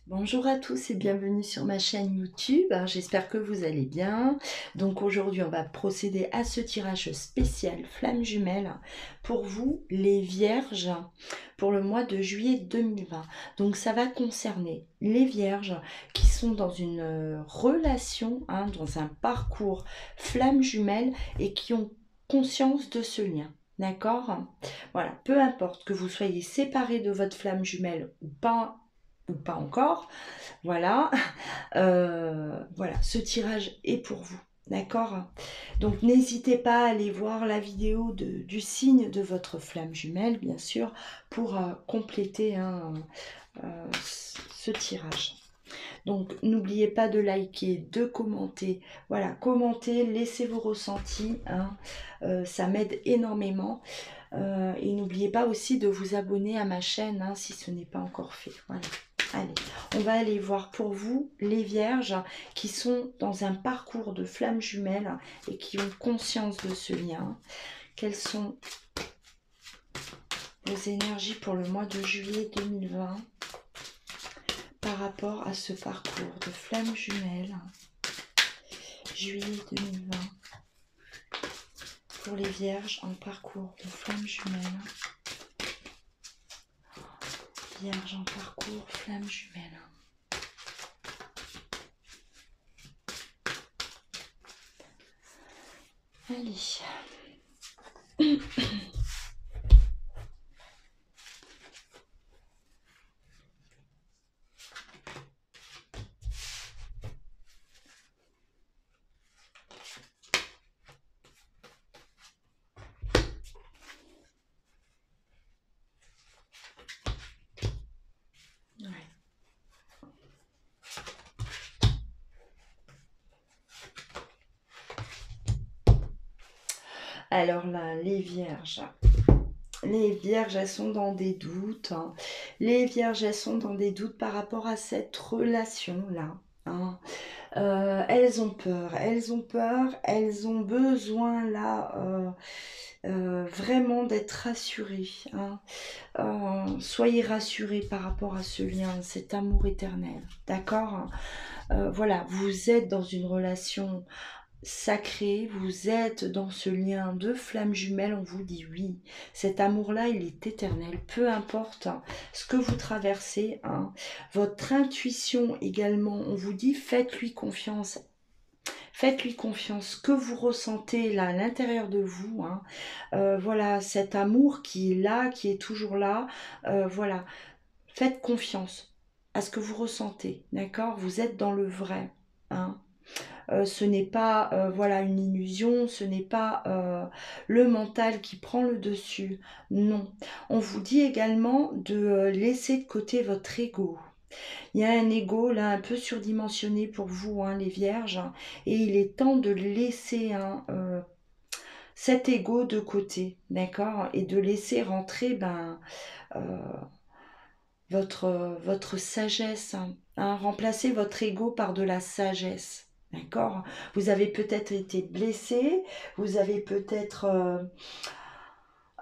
Bonjour à tous et bienvenue sur ma chaîne YouTube. J'espère que vous allez bien. Donc aujourd'hui, on va procéder à ce tirage spécial flamme jumelle pour vous, les vierges, pour le mois de juillet 2020. Donc ça va concerner les vierges qui sont dans une relation, dans un parcours flamme jumelle et qui ont conscience de ce lien. D'accord? Voilà, peu importe que vous soyez séparés de votre flamme jumelle ou pas encore, voilà, voilà, ce tirage est pour vous, d'accord? Donc n'hésitez pas à aller voir la vidéo du signe de votre flamme jumelle, bien sûr, pour compléter ce tirage. Donc n'oubliez pas de liker, de commenter, voilà, commentez, laissez vos ressentis, ça m'aide énormément. Et n'oubliez pas aussi de vous abonner à ma chaîne si ce n'est pas encore fait. Voilà. Allez, on va aller voir pour vous les vierges qui sont dans un parcours de flammes jumelles et qui ont conscience de ce lien. Quelles sont vos énergies pour le mois de juillet 2020 par rapport à ce parcours de flammes jumelles? Juillet 2020 pour les vierges en parcours de flammes jumelles. Vierge en parcours flamme jumelle. Allez. Alors là, les vierges, elles sont dans des doutes. Les vierges, elles sont dans des doutes par rapport à cette relation-là. Elles ont peur, elles ont besoin là vraiment d'être rassurées. Soyez rassurés par rapport à ce lien, cet amour éternel. D'accord? Voilà, vous êtes dans une relation sacré, vous êtes dans ce lien de flamme jumelle, on vous dit oui, cet amour-là, il est éternel, peu importe ce que vous traversez, votre intuition également, on vous dit faites-lui confiance. Faites-lui confiance, ce que vous ressentez là à l'intérieur de vous, voilà, cet amour qui est là, qui est toujours là, voilà, faites confiance à ce que vous ressentez, d'accord? Vous êtes dans le vrai, ce n'est pas voilà une illusion, ce n'est pas le mental qui prend le dessus. Non. On vous dit également de laisser de côté votre ego. Il y a un ego là un peu surdimensionné pour vous, les vierges, et il est temps de laisser cet ego de côté, d'accord, et de laisser rentrer euh, votre sagesse, remplacer votre ego par de la sagesse. D'accord? Vous avez peut-être été blessé, vous avez peut-être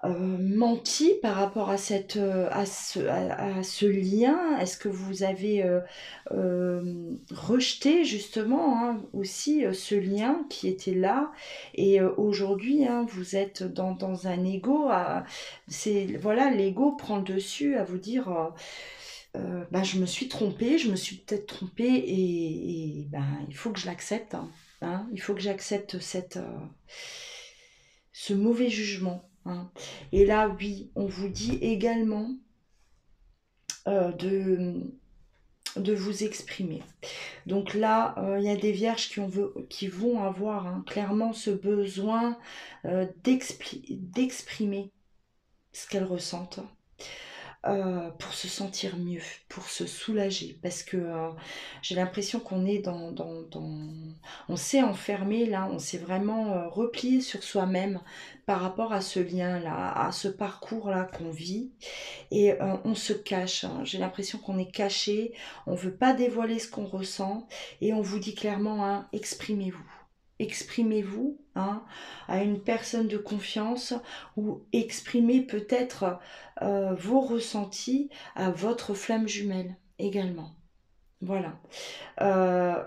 menti par rapport à, à ce lien. Est-ce que vous avez rejeté justement aussi ce lien qui était là et aujourd'hui vous êtes dans un ego. Voilà, l'ego prend le dessus à vous dire je me suis trompée, je me suis peut-être trompée et il faut que je l'accepte. Il faut que j'accepte ce mauvais jugement. Et là, oui, on vous dit également de vous exprimer. Donc là, il y a des vierges qui vont avoir clairement ce besoin d'exprimer ce qu'elles ressentent. Pour se sentir mieux, pour se soulager, parce que j'ai l'impression qu'on est on s'est enfermé là, on s'est vraiment replié sur soi-même par rapport à ce lien là, à ce parcours là qu'on vit, et on se cache, j'ai l'impression qu'on est caché, on veut pas dévoiler ce qu'on ressent, et on vous dit clairement, exprimez-vous. Exprimez-vous à une personne de confiance ou exprimez peut-être vos ressentis à votre flamme jumelle également. Voilà.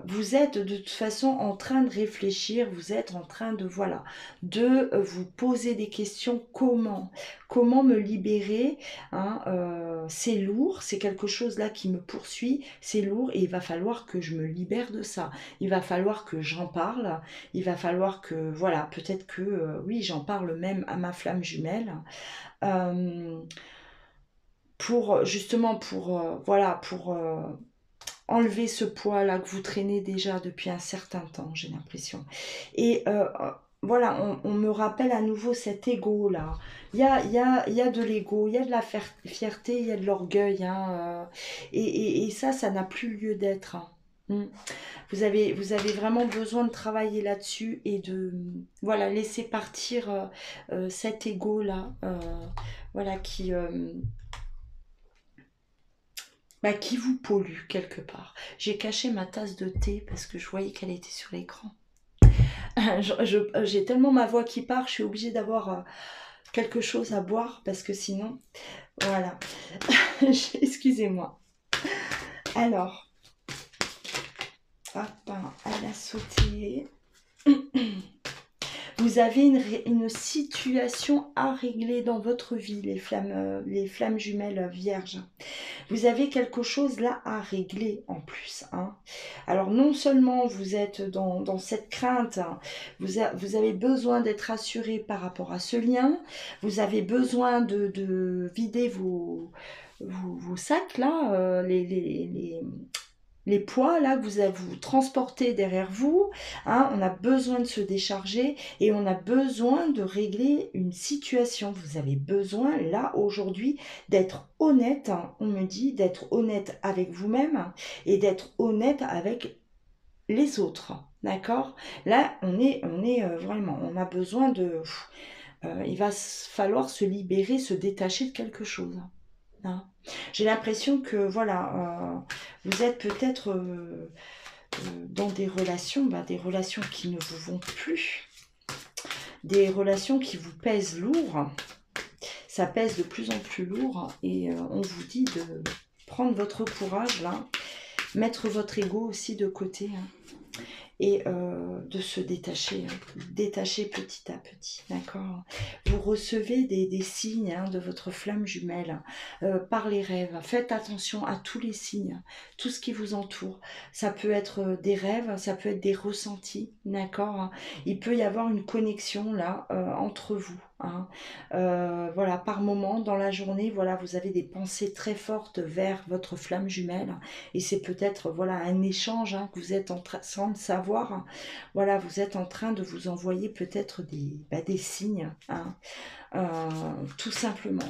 Vous êtes de toute façon en train de réfléchir, vous êtes en train de, voilà, de vous poser des questions. Comment me libérer, hein, c'est lourd, c'est quelque chose là qui me poursuit, c'est lourd et il va falloir que je me libère de ça. Il va falloir que j'en parle, il va falloir que, voilà, peut-être que, oui, j'en parle même à ma flamme jumelle. Euh, pour justement pour voilà pour enlever ce poids-là que vous traînez déjà depuis un certain temps, j'ai l'impression. Et voilà, on me rappelle à nouveau cet ego-là. Il y a de l'ego, il y a de la fierté, il y a de l'orgueil. Hein, et ça n'a plus lieu d'être. Hein. Mm. Vous avez vraiment besoin de travailler là-dessus et de voilà, laisser partir cet ego-là. Voilà, qui vous pollue quelque part. J'ai caché ma tasse de thé parce que je voyais qu'elle était sur l'écran. J'ai tellement ma voix qui part, je suis obligée d'avoir quelque chose à boire parce que sinon, voilà. Excusez-moi. Alors, hop, elle a sauté. Vous avez une situation à régler dans votre vie, les flammes jumelles vierges. Vous avez quelque chose là à régler en plus. Hein. Alors non seulement vous êtes dans cette crainte, hein, vous avez besoin d'être assuré par rapport à ce lien, vous avez besoin de vider vos sacs là, les poids là que vous transportez derrière vous, hein, on a besoin de se décharger et on a besoin de régler une situation. Vous avez besoin là aujourd'hui d'être honnête, hein, on me dit d'être honnête avec vous-même et d'être honnête avec les autres. D'accord. Là, on est vraiment, on a besoin de... il va falloir se libérer, se détacher de quelque chose. Hein. J'ai l'impression que voilà, vous êtes peut-être dans des relations qui ne vous vont plus, des relations qui vous pèsent lourd. Ça pèse de plus en plus lourd et on vous dit de prendre votre courage là, mettre votre ego aussi de côté. Hein, et de se détacher, hein, détacher petit à petit, d'accord. Vous recevez des signes hein, de votre flamme jumelle par les rêves. Faites attention à tous les signes, tout ce qui vous entoure. Ça peut être des rêves, ça peut être des ressentis, d'accord. Il peut y avoir une connexion là entre vous. Hein. Voilà, par moment dans la journée, voilà, vous avez des pensées très fortes vers votre flamme jumelle et c'est peut-être voilà un échange hein, que vous êtes en train sans le savoir. Hein, voilà, vous êtes en train de vous envoyer peut-être des signes, hein, tout simplement.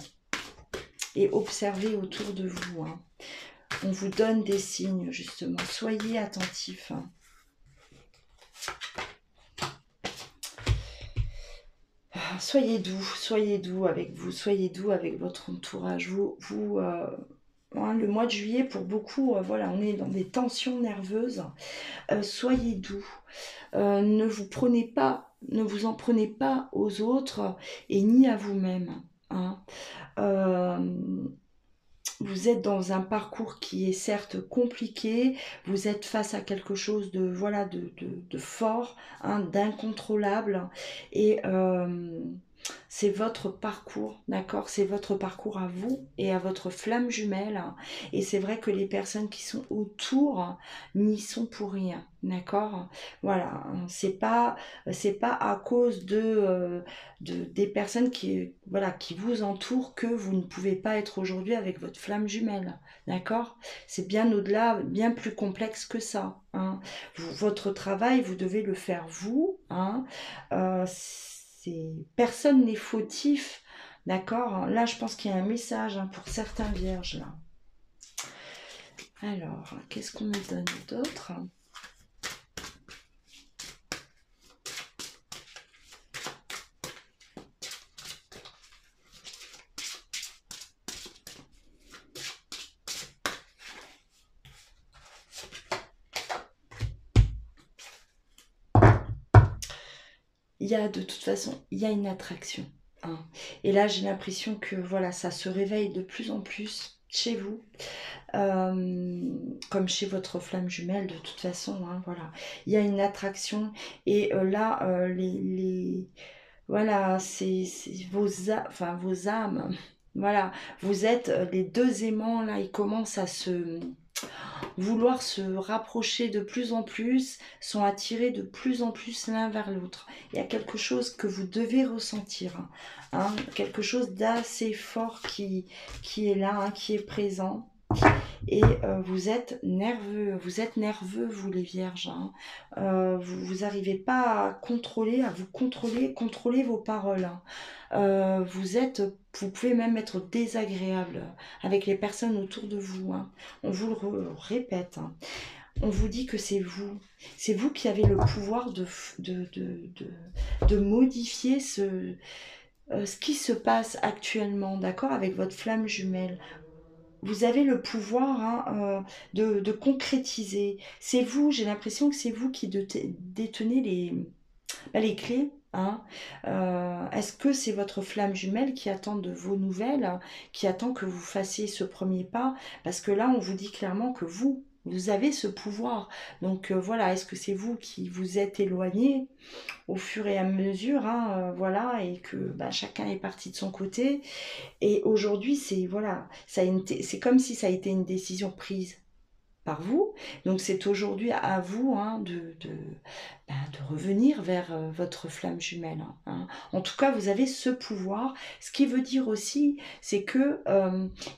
Et observez autour de vous. Hein. On vous donne des signes justement. Soyez attentifs. Hein. Soyez doux avec vous, soyez doux avec votre entourage. Hein, le mois de juillet, pour beaucoup, voilà, on est dans des tensions nerveuses. Soyez doux. Ne vous en prenez pas aux autres et ni à vous-même. Hein. Euh, vous êtes dans un parcours qui est certes compliqué, vous êtes face à quelque chose de voilà de fort, hein, d'incontrôlable et c'est votre parcours, d'accord? C'est votre parcours à vous et à votre flamme jumelle. Et c'est vrai que les personnes qui sont autour n'y sont pour rien, d'accord? Voilà, c'est pas à cause des personnes qui vous entourent que vous ne pouvez pas être aujourd'hui avec votre flamme jumelle, d'accord? C'est bien au-delà, bien plus complexe que ça. Hein. Votre travail, vous devez le faire vous. Hein. Personne n'est fautif, d'accord? Là, je pense qu'il y a un message hein, pour certains vierges. Là. Alors, qu'est-ce qu'on me donne d'autre? De toute façon, il y a une attraction. Hein. Et là, j'ai l'impression que voilà, ça se réveille de plus en plus chez vous. comme chez votre flamme jumelle de toute façon, hein, voilà. Il y a une attraction et là, voilà, c'est vos âmes, voilà, vous êtes les deux aimants là, ils commencent à se vouloir se rapprocher de plus en plus, sont attirés de plus en plus l'un vers l'autre. Il y a quelque chose que vous devez ressentir, hein, quelque chose d'assez fort qui est là, hein, qui est présent. Et vous êtes nerveux, vous les vierges, hein. Vous n'arrivez pas à contrôler, à vous contrôler vos paroles, hein. Vous pouvez même être désagréable avec les personnes autour de vous, hein. On vous le répète, hein. On vous dit que c'est vous qui avez le pouvoir de modifier ce qui se passe actuellement, d'accord, avec votre flamme jumelle. Vous avez le pouvoir, hein, de concrétiser. C'est vous, j'ai l'impression que c'est vous qui détenez les clés. Hein. Est-ce que c'est votre flamme jumelle qui attend de vos nouvelles, hein, qui attend que vous fassiez ce premier pas? Parce que là, on vous dit clairement que vous avez ce pouvoir. Donc voilà, est-ce que c'est vous qui vous êtes éloigné au fur et à mesure, hein, voilà, et que bah, chacun est parti de son côté. Et aujourd'hui, c'est voilà, c'est comme si ça a été une décision prise par vous. Donc c'est aujourd'hui à vous, hein, de revenir vers votre flamme jumelle, hein. En tout cas, vous avez ce pouvoir. Ce qui veut dire aussi, c'est que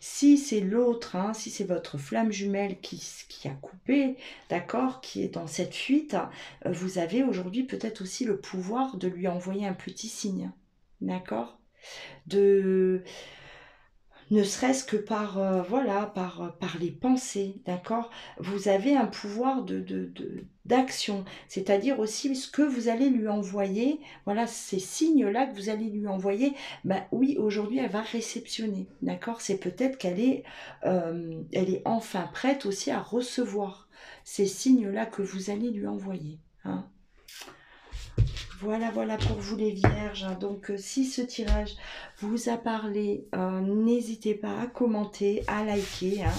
si c'est l'autre, hein, si c'est votre flamme jumelle qui a coupé, d'accord, qui est dans cette fuite, vous avez aujourd'hui peut-être aussi le pouvoir de lui envoyer un petit signe, d'accord, de ne serait-ce que par, voilà, par les pensées, d'accord? Vous avez un pouvoir d'action, c'est-à-dire aussi ce que vous allez lui envoyer, voilà, ces signes-là que vous allez lui envoyer, bah oui, aujourd'hui, elle va réceptionner, d'accord? C'est peut-être elle est enfin prête aussi à recevoir ces signes-là que vous allez lui envoyer, hein. Voilà, voilà pour vous les vierges. Donc, si ce tirage vous a parlé, n'hésitez pas à commenter, à liker, hein.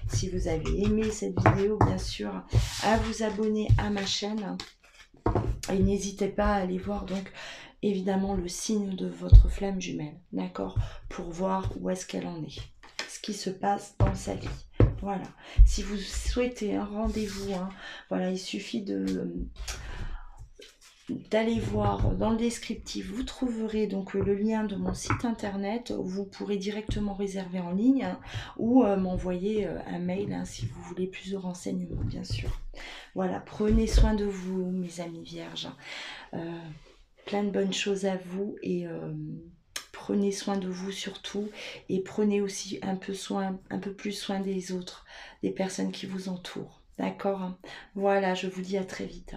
Si vous avez aimé cette vidéo, bien sûr, à vous abonner à ma chaîne. Et n'hésitez pas à aller voir donc évidemment le signe de votre flamme jumelle, d'accord? Pour voir où est-ce qu'elle en est, ce qui se passe dans sa vie. Voilà. Si vous souhaitez un rendez-vous, hein, voilà, il suffit d'aller voir dans le descriptif, vous trouverez donc le lien de mon site internet où vous pourrez directement réserver en ligne, hein, ou m'envoyer un mail, hein, si vous voulez plus de renseignements, bien sûr. Voilà, prenez soin de vous, mes amis vierges. Plein de bonnes choses à vous et prenez soin de vous surtout, et prenez aussi un peu plus soin des autres, des personnes qui vous entourent. D'accord? Voilà, je vous dis à très vite.